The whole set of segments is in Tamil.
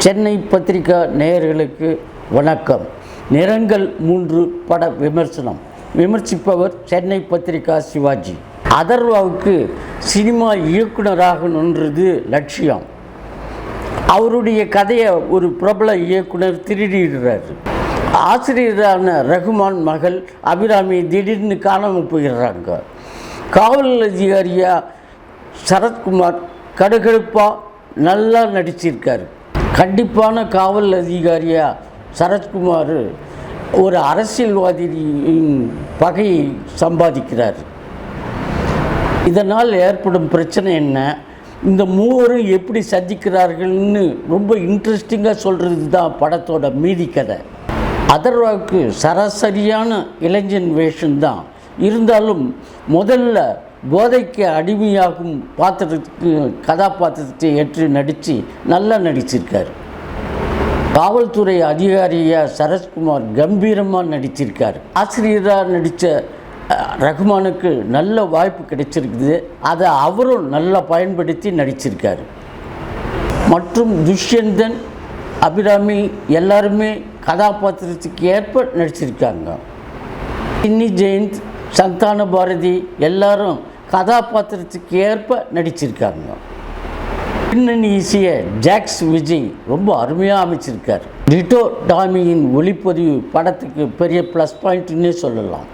சென்னை பத்திரிகா நேயர்களுக்கு வணக்கம். நிறங்கள் 3 பட விமர்சனம். விமர்சிப்பவர் சென்னை பத்திரிகா சிவாஜி. அதர்வாவுக்கு சினிமா இயக்குனராகணுன்றது லட்சியம். அவருடைய கதையை ஒரு பிரபல இயக்குனர் திருடிடுறாரு. ஆசிரியரான ரகுமான் மகள் அபிராமி திடீர்னு காணாமல் போயிடுறாங்க. காவல் அதிகாரியா சரத்குமார் கடுகடுப்பாக நல்லா நடிச்சிருக்காரு. கண்டிப்பான காவல் அதிகாரியா சரத்குமார் ஒரு அரசியல்வாதியின் பகையை சம்பாதிக்கிறார். இதனால் ஏற்படும் பிரச்சனை என்ன, இந்த மூவரும் எப்படி சந்திக்கிறார்கள்னு ரொம்ப இன்ட்ரெஸ்டிங்காக சொல்கிறது தான் படத்தோட மீதி கதை. அதர்வாவுக்கு சராசரியான இளைஞன் வேஷம்தான். இருந்தாலும் முதல்ல போதைக்கு அடிமையாகும் கதாபாத்திரத்தை ஏற்று நடித்து நல்லா நடிச்சிருக்கார். காவல்துறை அதிகாரியாக சரத்குமார் கம்பீரமாக நடிச்சிருக்கார். ஆசிரியராக நடித்த ரகுமானுக்கு நல்ல வாய்ப்பு கிடைச்சிருக்குது. அதை அவரும் நல்லா பயன்படுத்தி நடிச்சிருக்கார். மற்றும் துஷ்யந்தன், அபிராமி எல்லாருமே கதாபாத்திரத்துக்கு ஏற்ப நடிச்சிருக்காங்க. சின்னி ஜெயந்த், சந்தான பாரதி எல்லாரும் கதாபாத்திரத்துக்கு ஏற்ப நடிச்சிருக்காங்க. பின்னணி இசையை ஜாக்ஸ் விஜய் ரொம்ப அருமையாக அமைச்சிருக்கார். டிட்டோ டாமியின் ஒளிப்பதிவு படத்துக்கு பெரிய ப்ளஸ் பாயிண்ட்னே சொல்லலாம்.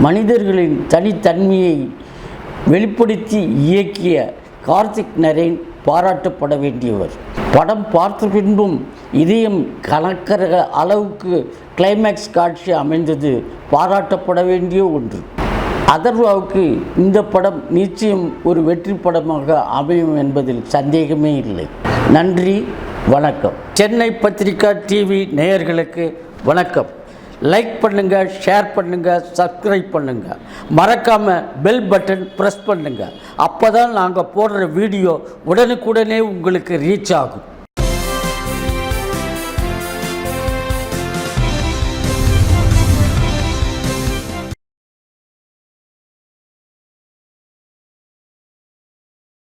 மனிதர்களின் தனித்தன்மையை வெளிப்படுத்தி இயக்கிய கார்த்திக் நரேன் பாராட்டப்பட வேண்டியவர். படம் பார்த்த பின்பும் இதயம் கலக்கிற அளவுக்கு கிளைமேக்ஸ் காட்சி அமைந்தது பாராட்டப்பட வேண்டிய ஒன்று. அதர்வாவுக்கு இந்த படம் நிச்சயம் ஒரு வெற்றி படமாக அமையும் என்பதில் சந்தேகமே இல்லை. நன்றி, வணக்கம். சென்னை பத்திரிகா டிவி நேயர்களுக்கு வணக்கம். லைக் பண்ணுங்கள், ஷேர் பண்ணுங்கள், சப்ஸ்கிரைப் பண்ணுங்கள். மறக்காமல் பெல் பட்டன் ப்ரெஸ் பண்ணுங்கள். அப்போ தான் நாங்கள் போடுற வீடியோ உடனுக்குடனே உங்களுக்கு ரீச் ஆகும்.